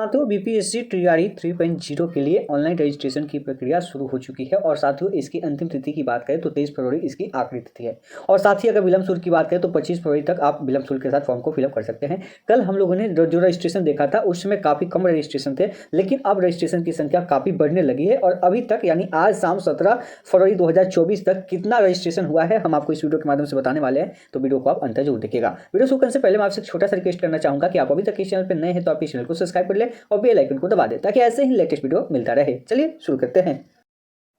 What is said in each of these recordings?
साथियों BPSC TRE 3.0 के लिए ऑनलाइन रजिस्ट्रेशन की प्रक्रिया शुरू हो चुकी है और साथियों इसकी अंतिम तिथि की बात करें तो 23 फरवरी इसकी आखिरी तिथि है। और साथ ही अगर विलंब शुल्क की बात करें तो 25 फरवरी तक आप विलंब शुल्क के साथ फॉर्म को फिलअप कर सकते हैं। कल हम लोगों ने जो रजिस्ट्रेशन देखा था उस समय काफ़ी कम रजिस्ट्रेशन थे, लेकिन अब रजिस्ट्रेशन की संख्या काफ़ी बढ़ने लगी है और अभी तक यानी आज शाम 17 फरवरी 2024 तक कितना रजिस्ट्रेशन हुआ है हम आपको इस वीडियो के माध्यम से बताने वाले हैं, तो वीडियो को आप अंत जरूर देखिएगा। वीडियो शुरू करने से पहले मैं आपसे छोटा सा रिक्वेस्ट करना चाहूंगा कि आप अभी तक इस चैनल पर नए हैं तो आप इस चैनल को सब्सक्राइब कर ले और बेल आइकन को दबा दे ताकि ऐसे ही लेटेस्ट वीडियो मिलता रहे। चलिए शुरू करते हैं।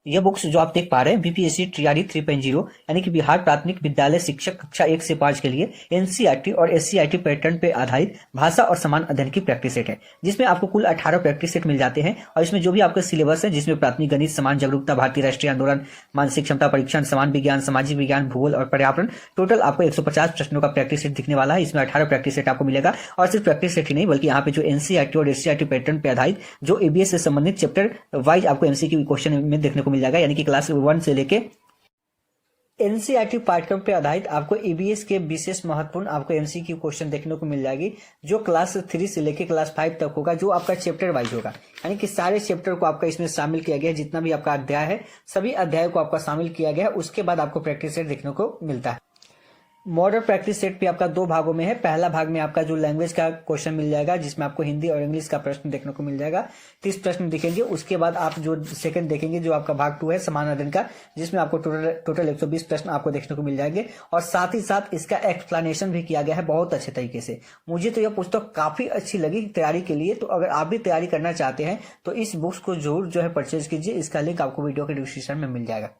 यह बुक्स जो आप देख पा रहे हैं बीपीएससी टीआरई 3.0 यानी कि बिहार प्राथमिक विद्यालय शिक्षक कक्षा 1 से 5 के लिए एनसीईआरटी और एससीईआरटी पैटर्न पे आधारित भाषा और समान अध्ययन की प्रैक्टिस सेट है, जिसमें आपको कुल 18 प्रैक्टिस सेट मिल जाते हैं। और इसमें जो भी आपका सिलेबस है, जिसमें प्राथमिक गणित, समान जागरूकता, भारतीय राष्ट्रीय आंदोलन, मानसिक क्षमता परीक्षण, समान विज्ञान, सामाजिक विज्ञान, भूगोल और पर्यावरण, टोटल आपको 150 प्रश्नों का प्रैक्टिस सेट दिखने वाला है। इसमें 18 प्रैक्टिस सेट आपको मिलेगा और सिर्फ प्रैक्टिस सेट ही नहीं बल्कि यहाँ पे जो एनसीईआरटी और एससीईआरटी पैटर्न पे आधारित जो एबीएस से संबंधित चैप्टर वाइज आपको एमसीक्यू क्वेश्चन में देखने को मिल जाएगा, यानी कि क्लास 1 से लेके एनसीईआरटी पाठ्यक्रम पे आधारित आपको ईबीएस के विशेष महत्वपूर्ण आपको एमसीक्यू क्वेश्चन देखने को मिल जाएगी, जो क्लास 3 से लेके क्लास 5 तक होगा, जो आपका चैप्टर वाइज होगा। यानी कि सारे चैप्टर को आपका इसमें शामिल किया गया है, जितना भी आपका अध्याय है सभी अध्याय को आपका शामिल किया गया है। उसके बाद आपको प्रैक्टिस सेट देखने को मिलता है। मॉडल प्रैक्टिस सेट भी आपका 2 भागों में है। पहला भाग में आपका जो लैंग्वेज का क्वेश्चन मिल जाएगा, जिसमें आपको हिंदी और इंग्लिश का प्रश्न देखने को मिल जाएगा, 30 प्रश्न दिखेंगे। उसके बाद आप जो सेकंड देखेंगे जो आपका भाग 2 है समान अध्ययन का, जिसमें आपको टोटल 120 प्रश्न आपको देखने को मिल जाएंगे और साथ ही साथ इसका एक्सप्लेनेशन भी किया गया है बहुत अच्छे तरीके से। मुझे तो यह पुस्तक काफी अच्छी लगी तैयारी के लिए। तो अगर आप भी तैयारी करना चाहते हैं तो इस बुक्स को जरूर जो है परचेज कीजिए। इसका लिंक आपको वीडियो के डिस्क्रिप्शन में मिल जाएगा।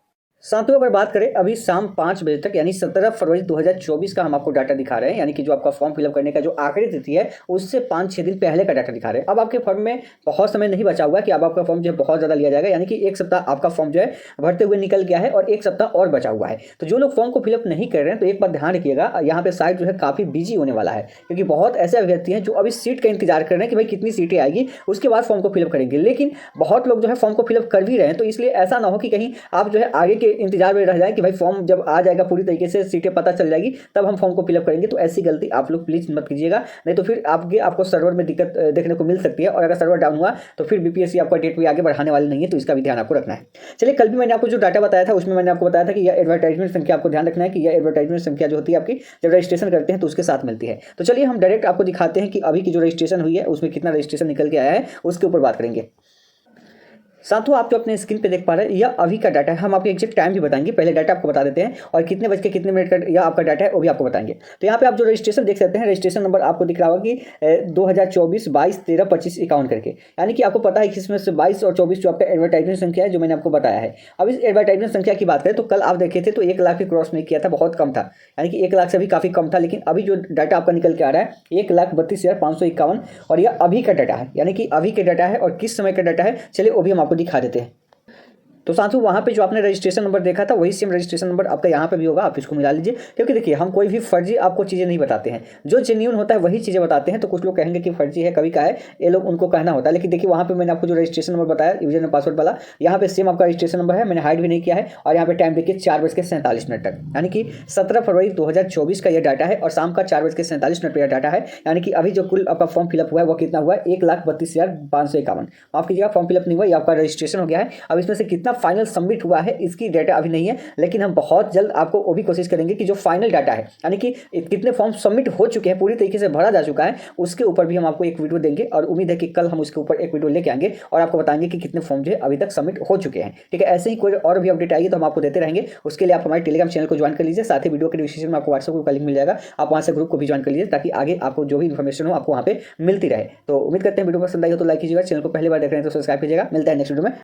साथियों अगर बात करें अभी शाम 5 बजे तक यानी 17 फरवरी 2024 का हम आपको डाटा दिखा रहे हैं, यानी कि जो आपका फॉर्म फिलअप करने का जो आखिरी तिथि है उससे 5-6 दिन पहले का डाटा दिखा रहे हैं। अब आपके फॉर्म में बहुत समय नहीं बचा हुआ है कि अब आपका फॉर्म जो है बहुत ज़्यादा लिया जाएगा, यानी कि 1 सप्ताह आपका फॉर्म जो है भरते हुए निकल गया है और 1 सप्ताह और बचा हुआ है। तो जो लोग फॉर्म को फिलअप नहीं कर रहे हैं तो एक बार ध्यान रखिएगा, यहाँ पे साइट जो है काफ़ी बिजी होने वाला है, क्योंकि बहुत ऐसे अभ्यर्थी हैं जो अभी सीट का इंतजार कर रहे हैं कि भाई कितनी सीटें आएगी उसके बाद फॉर्म को फिलअप करेंगे। लेकिन बहुत लोग जो है फॉर्म को फिलअप कर भी रहे हैं, तो इसलिए ऐसा ना हो कि कहीं आप जो है आगे के इंतजार में रह जाए कि भाई फॉर्म जब आ जाएगा पूरी तरीके से सीटें पता चल जाएगी तब हम फॉर्म को फिलअप करेंगे। तो ऐसी गलती आप लोग प्लीज मत कीजिएगा, नहीं तो फिर आपको सर्वर में दिक्कत देखने को मिल सकती है और अगर सर्वर डाउन हुआ तो फिर बीपीएससी आपका डेट भी आगे बढ़ाने वाली नहीं है, तो इसका भी ध्यान आपको रखना है। चलिए कल भी मैंने आपको जो डाटा बताया था उसमें मैंने आपको बताया था कि यह एडवर्टाइजमेंट संख्या आपको ध्यान रखना है कि यह एडवर्टाइजमेंट संख्या जो होती है आपकी जब रजिस्ट्रेशन करते हैं तो उसके साथ मिलती है। तो चलिए हम डायरेक्ट आपको दिखाते हैं कि अभी की जो रजिस्ट्रेशन हुई है उसमें कितना रजिस्ट्रेशन निकल के आया है, उसके ऊपर बात करेंगे। साथियों आप जो अपने स्क्रीन पे देख पा रहे हैं यह अभी का डाटा है। हम आपको एग्जैक्ट टाइम भी बताएंगे, पहले डाटा आपको बता देते हैं और कितने बज के कितने मिनट का यह आपका डाटा है वो भी आपको बताएंगे। तो यहाँ पे आप जो रजिस्ट्रेशन देख सकते हैं, रजिस्ट्रेशन नंबर आपको दिख रहा होगा कि 2024 22 13 25 51 करके, यानी कि आपको पता है कि इसमें से 22 और 24 जो आपका एडवर्टाइजमेंट संख्या है जो मैंने आपको बताया है। अब इस एडवर्टाइजमेंट संख्या की बात करें तो कल आप देखे थे तो 1 लाख भी क्रॉस नहीं किया था, बहुत कम था, यानी कि 1 लाख से भी काफ़ी कम था। लेकिन अभी जो डाटा आपका निकल के आ रहा है 1,32,551 और यह अभी का डाटा है, यानी कि अभी का डाटा है और किस समय का डाटा है चलिए वो भी हम आपको दिखा देते हैं। तो साथियों वहाँ पे जो आपने रजिस्ट्रेशन नंबर देखा था वही सेम रजिस्ट्रेशन नंबर आपका यहाँ पे भी होगा, आप इसको मिला लीजिए। क्योंकि देखिए हम कोई भी फर्जी आपको चीज़ें नहीं बताते हैं, जो जेन्युइन होता है वही चीज़ें बताते हैं। तो कुछ लोग कहेंगे कि फर्जी है कभी का है, ये लोग उनको कहना होता है। लेकिन देखिए वहाँ पे मैंने आपको जो रजिस्ट्रेशन नंबर बताया यूजर पासवर्ड वाला, यहाँ पे सेम आपका रजिस्ट्रेशन नंबर है, मैंने हाइड भी नहीं किया है। और यहाँ पे टाइम देखिए 4:47 तक, यानी कि 17 फरवरी 2024 का यह डाटा है और शाम का 4:47 पर यह डाटा है। यानी कि अभी जो कुल आपका फॉर्म फिलअप हुआ है वो कितना हुआ है 1,32,551। माफ कीजिएगा फॉर्म फिलअप नहीं हुआ, ये आपका रजिस्ट्रेशन हो गया है। अब इसमें से कितना फाइनल सबमिट हुआ है इसकी डाटा अभी नहीं है, लेकिन हम बहुत जल्द आपको वो भी कोशिश करेंगे कि जो फाइनल डाटा है यानी कि कितने फॉर्म सबमिट हो चुके हैं पूरी तरीके से भरा जा चुका है उसके ऊपर भी हम आपको एक वीडियो देंगे। और उम्मीद है कि कल हम उसके ऊपर एक वीडियो लेके आएंगे और आपको बताएंगे कि कितने फॉर्म जो है अभी तक सबमिट हो चुके हैं। ठीक है, ऐसे ही कोई और भी अपडेट आएगी तो हम आपको देते रहेंगे। उसके लिए आप हमारे टेलीग्राम चैनल को ज्वाइन कर लीजिए, साथ ही वीडियो के डिस्क्रिप्शन में आपको व्हाट्सएप ग्रुप का लिंक मिल जाएगा, आप वहाँ से ग्रुप को भी ज्वाइन कर लीजिए ताकि आगे आपको जो भी इन्फॉर्मेशन हो आपको वहाँ पे मिलती रहे। तो उम्मीद करते हैं वीडियो पसंद आई हो तो लाइक कीजिएगा, चैनल को पहली बार देख रहे हैं तो सब्सक्राइब कीजिएगा। मिलता है नेक्स्ट वीडियो में।